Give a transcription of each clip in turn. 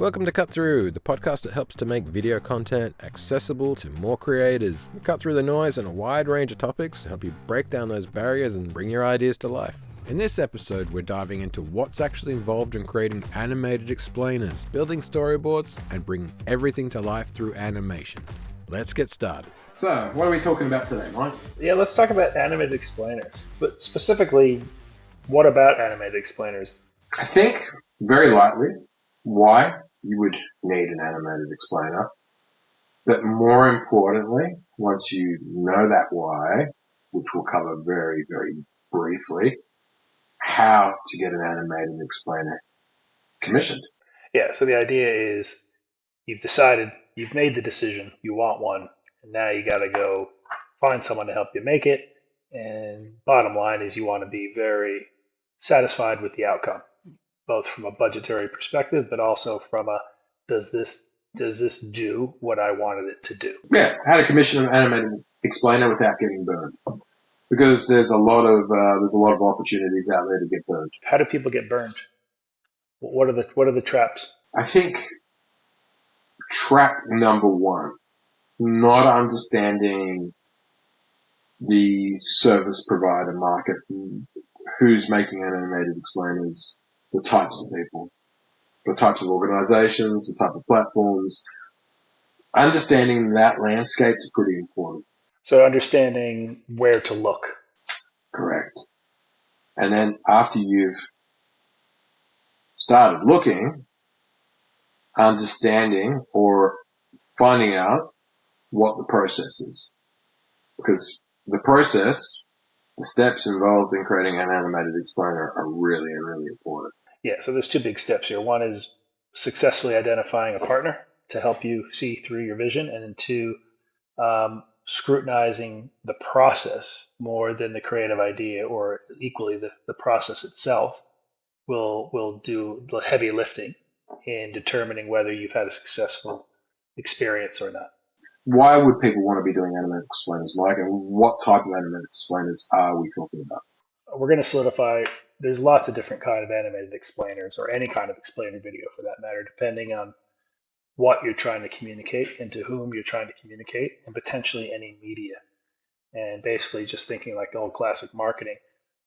Welcome to Cut Through, the podcast that helps to make video content accessible to more creators. We cut through the noise on a wide range of topics to help you break down those barriers and bring your ideas to life. In this episode, we're diving into what's actually involved in creating animated explainers, building storyboards, and bringing everything to life through animation. Let's get started. So, what are we talking about today, Mike? Yeah, let's talk about animated explainers. But specifically, what about animated explainers? I think, very lightly, why you would need an animated explainer. But more importantly, once you know that why, which we'll cover very, very briefly, how to get an animated explainer commissioned. Yeah, so the idea is you've made the decision, you want one, and now you got to go find someone to help you make it. And bottom line is you want to be very satisfied with the outcome, both from a budgetary perspective, but also from a does this do what I wanted it to do? Yeah, how to commission an animated explainer without getting burned, because there's a lot of opportunities out there to get burned. How do people get burned? What are the traps? I think trap number one, not understanding the service provider market, who's making animated explainers, the types of people, the types of organizations, the type of platforms. Understanding that landscape is pretty important. So understanding where to look. Correct. And then after you've started looking, understanding or finding out what the process is. Because the process, the steps involved in creating an animated explainer are really, really important. Yeah, so there's two big steps here. One is successfully identifying a partner to help you see through your vision, and then two, scrutinizing the process more than the creative idea, or equally the process itself will do the heavy lifting in determining whether you've had a successful experience or not. Why would people want to be doing animated explainers, Mike? And what type of animated explainers are we talking about? We're going to solidify. There's lots of different kind of animated explainers, or any kind of explainer video for that matter, depending on what you're trying to communicate and to whom you're trying to communicate, and potentially any media. And basically just thinking like old classic marketing,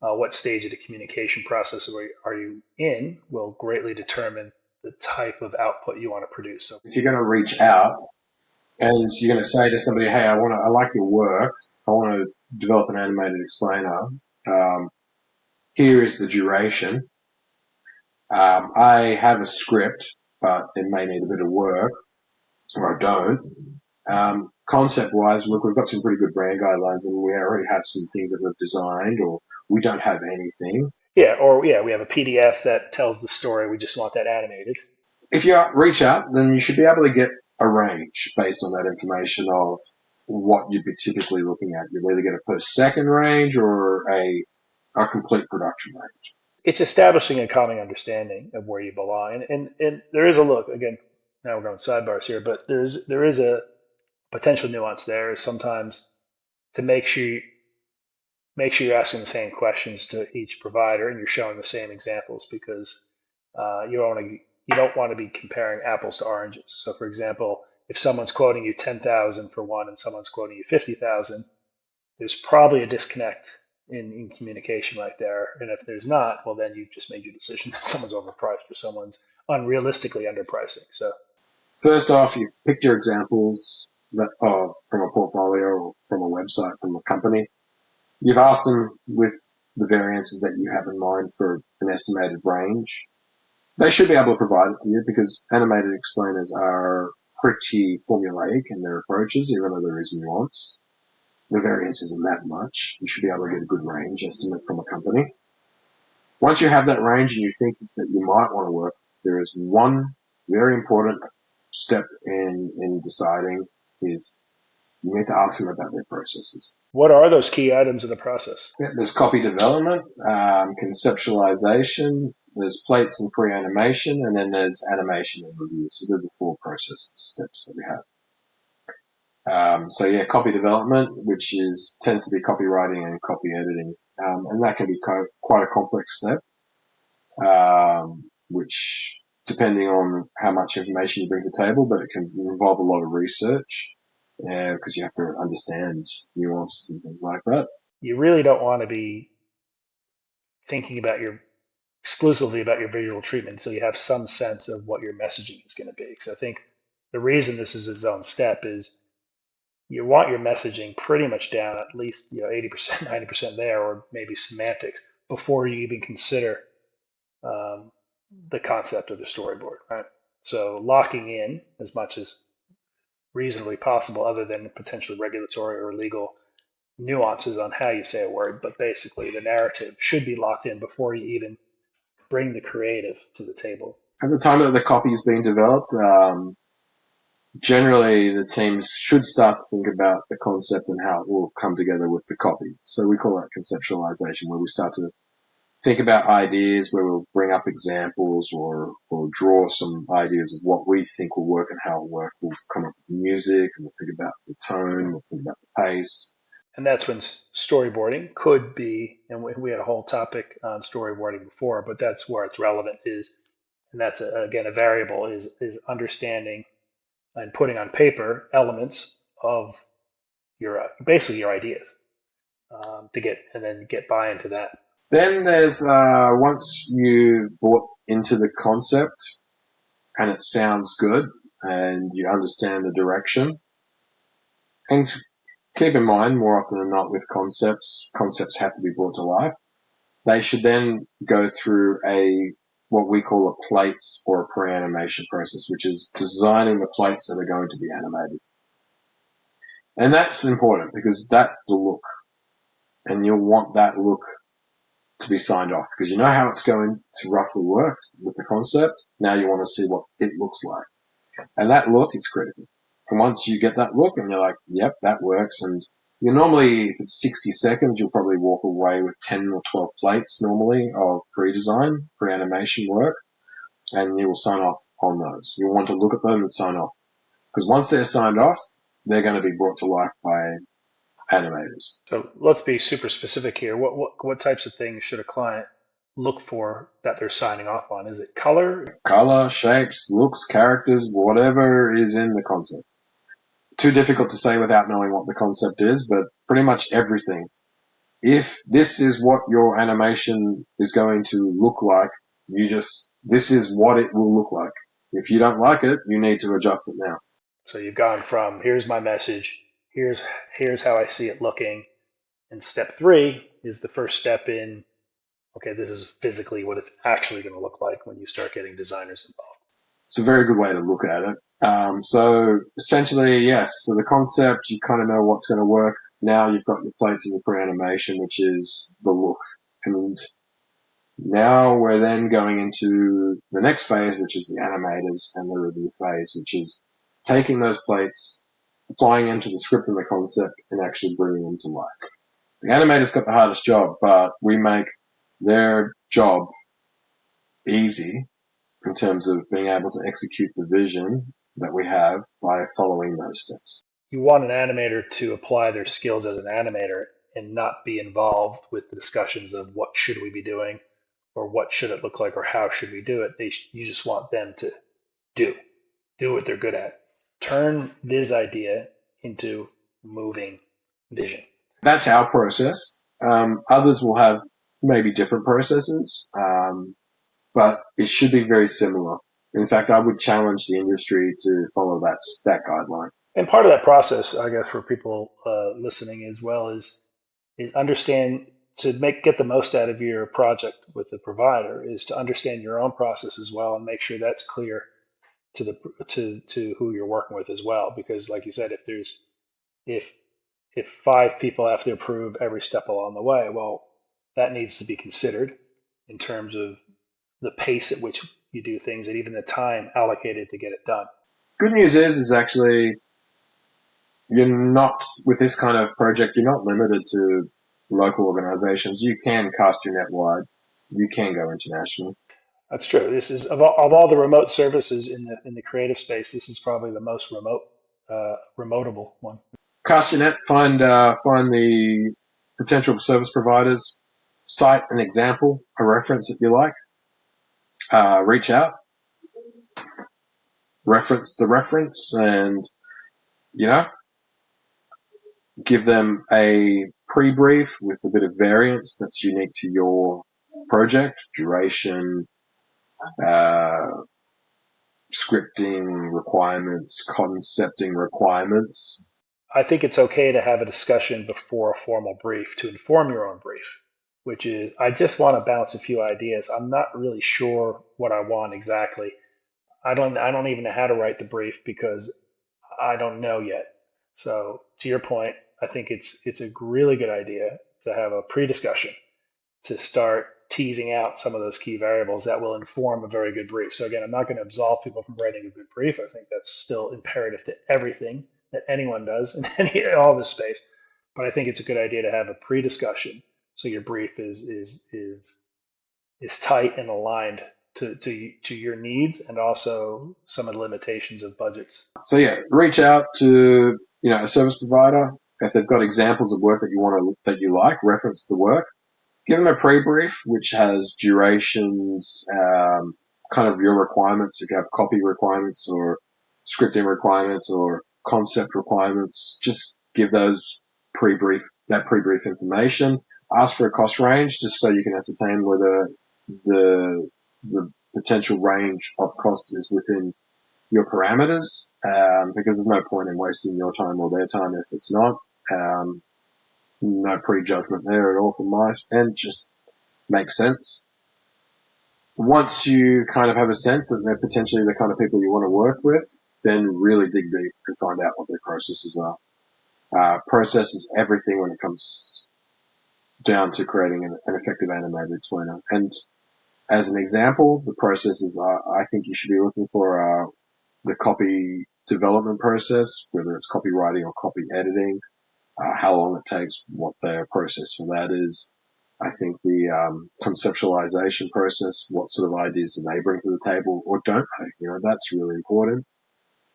what stage of the communication process are you in will greatly determine the type of output you want to produce. So if you're going to reach out and you're going to say to somebody, hey, I like your work, I want to develop an animated explainer, here is the duration. I have a script, but it may need a bit of work, or I don't. Concept-wise, look, we've got some pretty good brand guidelines, and we already have some things that we've designed, or we don't have anything. We have a PDF that tells the story. We just want that animated. If you reach out, then you should be able to get a range based on that information of what you'd be typically looking at. You'll either get a per second range or a complete production range. It's establishing a common understanding of where you belong. And there is a look, again, now we're going sidebars here, but there is a potential nuance there is sometimes to make sure you're asking the same questions to each provider and you're showing the same examples, because you don't want to be comparing apples to oranges. So for example, if someone's quoting you 10,000 for one and someone's quoting you 50,000, there's probably a disconnect in communication right there. And if there's not, well, then you've just made your decision that someone's overpriced or someone's unrealistically underpricing. So first off, you've picked your examples from a portfolio or from a website, from a company. You've asked them with the variances that you have in mind for an estimated range. They should be able to provide it to you, because animated explainers are pretty formulaic in their approaches, even though there is nuance. The variance isn't that much. You should be able to get a good range estimate from a company. Once you have that range and you think that you might want to work, there is one very important step in deciding is you need to ask them about their processes. What are those key items of the process? Yeah, there's copy development, conceptualization, there's plates and pre-animation, and then there's animation and review. So they're the four process steps that we have. Copy development, which tends to be copywriting and copy editing, and that can be quite a complex step, which depending on how much information you bring to the table, but it can involve a lot of research because you have to understand nuances and things like that. You really don't want to be thinking about your exclusively about your visual treatment until you have some sense of what your messaging is going to be. Because I think the reason this is its own step is you want your messaging pretty much down at least 80%, 90% there, or maybe semantics before you even consider um, the concept of the storyboard, right? So locking in as much as reasonably possible, other than potentially regulatory or legal nuances on how you say a word, but basically the narrative should be locked in before you even bring the creative to the table. At the time that the copy is being developed, generally the teams should start to think about the concept and how it will come together with the copy. So we call that conceptualization, where we start to think about ideas, where we'll bring up examples or draw some ideas of what we think will work and how it will work. We'll come up with music and we'll think about the tone, we'll think about the pace. And that's when storyboarding could be, and we had a whole topic on storyboarding before, but that's where it's relevant is, and that's again a variable is understanding and putting on paper elements of your basically your ideas to get and then get buy into that. Then there's once you bought into the concept and it sounds good and you understand the direction. And keep in mind, more often than not with concepts have to be brought to life. They should then go through what we call a plates or a pre-animation process, which is designing the plates that are going to be animated. And that's important because that's the look. And you'll want that look to be signed off because you know how it's going to roughly work with the concept. Now you want to see what it looks like. And that look is critical. And once you get that look and you're like, yep, that works. And you normally, if it's 60 seconds, you'll probably walk away with 10 or 12 plates normally of pre-design, pre-animation work. And you will sign off on those. You'll want to look at them and sign off. Because once they're signed off, they're going to be brought to life by animators. So let's be super specific here. What types of things should a client look for that they're signing off on? Is it color? Color, shapes, looks, characters, whatever is in the concept. Too difficult to say without knowing what the concept is, but pretty much everything. If this is what your animation is going to look like, this is what it will look like. If you don't like it, you need to adjust it now. So you've gone from here's my message, here's how I see it looking, and step 3 is the first step in okay, this is physically what it's actually going to look like when you start getting designers involved. It's a very good way to look at it. So essentially, yes. So the concept, you kind of know what's going to work. Now you've got your plates and your pre-animation, which is the look. And now we're then going into the next phase, which is the animators and the review phase, which is taking those plates, applying them to the script and the concept, and actually bringing them to life. The animators got the hardest job, but we make their job easy in terms of being able to execute the vision that we have by following those steps. You want an animator to apply their skills as an animator and not be involved with the discussions of what should we be doing or what should it look like or how should we do it. You just want them to do what they're good at. Turn this idea into moving vision. That's our process. Others will have maybe different processes, but it should be very similar. In fact, I would challenge the industry to follow that guideline. And part of that process, I guess, for people listening as well is understand to get the most out of your project with the provider is to understand your own process as well and make sure that's clear to the to who you're working with as well. Because, like you said, if if 5 people have to approve every step along the way, well, that needs to be considered in terms of the pace at which you do things and even the time allocated to get it done. Good news is actually you're not, with this kind of project, you're not limited to local organizations. You can cast your net wide. You can go international. That's true. This is of all the remote services in the creative space, this is probably the most remotable one. Cast your net, find the potential service providers, cite an example, a reference if you like, reach out, reference the reference and, you know, give them a pre-brief with a bit of variance that's unique to your project, duration, uh, scripting requirements, concepting requirements. I think it's okay to have a discussion before a formal brief to inform your own brief, which is I just want to bounce a few ideas. I'm not really sure what I want exactly. I don't even know how to write the brief because I don't know yet. So to your point, I think it's a really good idea to have a pre-discussion to start teasing out some of those key variables that will inform a very good brief. So again, I'm not going to absolve people from writing a good brief. I think that's still imperative to everything that anyone does in all this space. But I think it's a good idea to have a pre-discussion so your brief is tight and aligned to your needs and also some of the limitations of budgets. So yeah, reach out to, you know, a service provider. If they've got examples of work that you want to, that you like, reference the work. Give them a pre-brief, which has durations, kind of your requirements. If you have copy requirements or scripting requirements or concept requirements, just give those that pre-brief information. Ask for a cost range just so you can ascertain whether the potential range of cost is within your parameters, because there's no point in wasting your time or their time if it's not. Um, no prejudgment there at all from my end, just makes sense. Once you kind of have a sense that they're potentially the kind of people you want to work with, then really dig deep and find out what their processes are. Process is everything when it comes down to creating an effective animated explainer. And as an example, the processes I think you should be looking for the copy development process, whether it's copywriting or copy editing, how long it takes, what their process for that is. I think the conceptualization process, what sort of ideas do they bring to the table or don't they? You know, that's really important.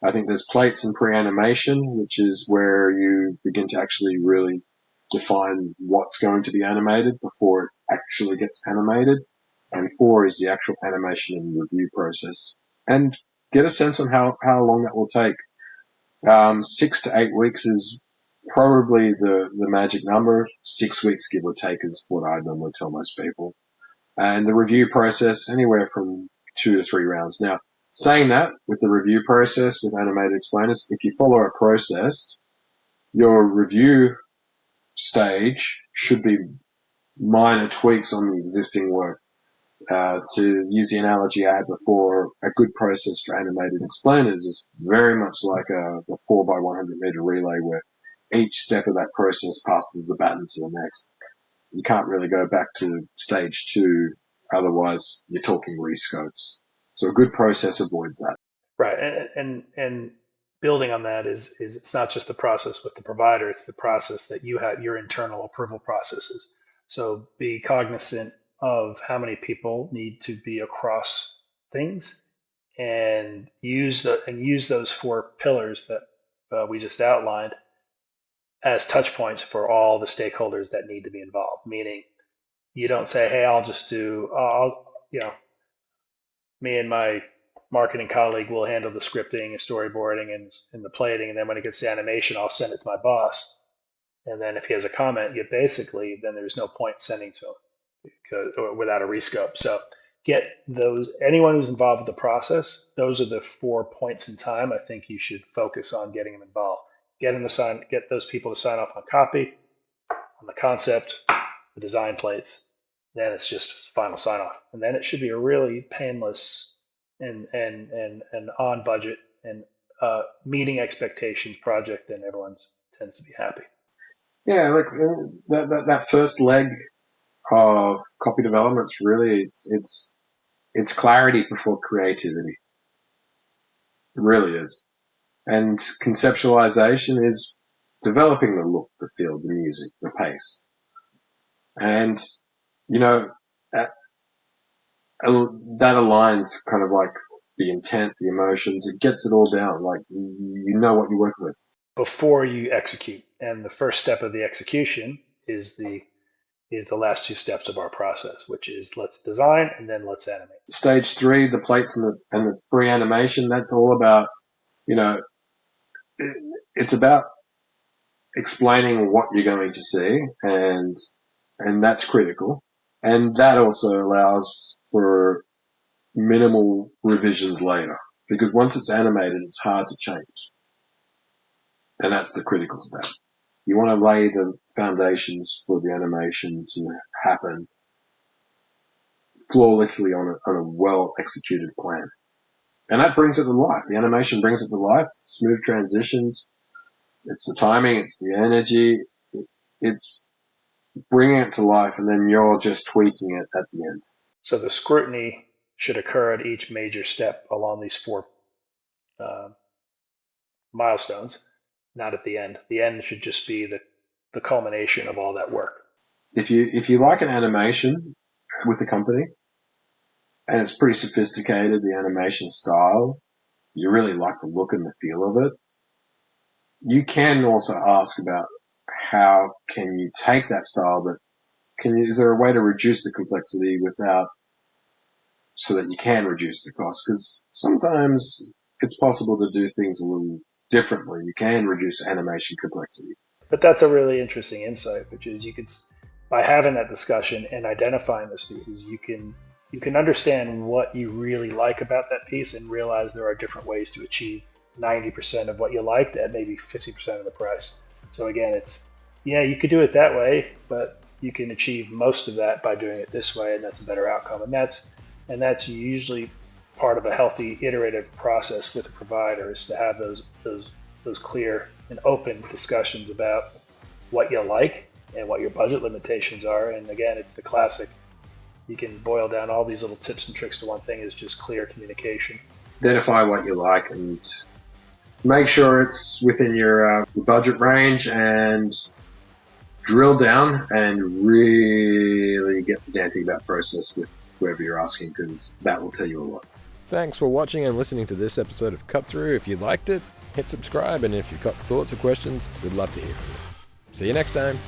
I think there's plates and pre-animation, which is where you begin to actually really define what's going to be animated before it actually gets animated. And 4 is the actual animation and review process. And get a sense on how long that will take. 6 to 8 weeks is probably the magic number. 6 weeks, give or take, is what I normally tell most people. And the review process, anywhere from 2 to 3 rounds. Now, saying that, with the review process, with animated explainers, if you follow a process, your review stage should be minor tweaks on the existing work. To use the analogy I had before, a good process for animated explainers is very much like a 4 by 100 meter relay where each step of that process passes the baton to the next. You can't really go back to stage 2, otherwise you're talking rescopes. So a good process avoids that. Right. And building on that is it's not just the process with the provider, it's the process that you have, your internal approval processes. So be cognizant of how many people need to be across things and use those 4 pillars that we just outlined as touch points for all the stakeholders that need to be involved. Meaning, you don't say, "Hey, I'll just do, me and my marketing colleague will handle the scripting and storyboarding and the plating, and then when it gets to animation, I'll send it to my boss. And then if he has a comment, you basically then there's no point sending to him or without a rescope. So get those anyone who's involved with the process. Those are the 4 points in time. I think you should focus on getting them involved. Get those people to sign off on copy, on the concept, the design plates. Then it's just final sign off, and then it should be a really painless and on budget and meeting expectations project, and everyone tends to be happy. Yeah, like that first leg of copy development is really it's clarity before creativity. It really is. And conceptualization is developing the look, the feel, the music, the pace. And, you know, that, that aligns kind of like the intent, the emotions. It gets it all down. Like, you know what you're working with. Before you execute, and the first step of the execution is the is the last two steps of our process, which is let's design and then let's animate. Stage 3, the plates and the pre-animation, that's all about, it's about explaining what you're going to see, and that's critical. And that also allows for minimal revisions later, because once it's animated, it's hard to change. And that's the critical step. You want to lay the foundations for the animation to happen flawlessly on a well-executed plan. And that brings it to life. The animation brings it to life, smooth transitions. It's the timing, it's the energy. It's bringing it to life, and then you're just tweaking it at the end. So the scrutiny should occur at each major step along these four milestones, not at the end. The end should just be the culmination of all that work. If you like an animation with the company, and it's pretty sophisticated, the animation style, you really like the look and the feel of it, you can also ask about how can you take that style, but is there a way to reduce the complexity so that you can reduce the cost? Because sometimes it's possible to do things a little differently. You can reduce animation complexity. But that's a really interesting insight, which is by having that discussion and identifying those pieces, you can understand what you really like about that piece and realize there are different ways to achieve 90% of what you liked at maybe 50% of the price. So again, you could do it that way, but you can achieve most of that by doing it this way, and that's a better outcome. And that's usually part of a healthy iterative process with a provider, is to have those clear and open discussions about what you like and what your budget limitations are. And again, it's the classic, you can boil down all these little tips and tricks to one thing, is just clear communication. Identify what you like and make sure it's within your budget range, and drill down and really get pedantic about process with whoever you're asking, because that will tell you a lot. Thanks for watching and listening to this episode of Cut Through. If you liked it, hit subscribe, and if you've got thoughts or questions, we'd love to hear from you. See you next time.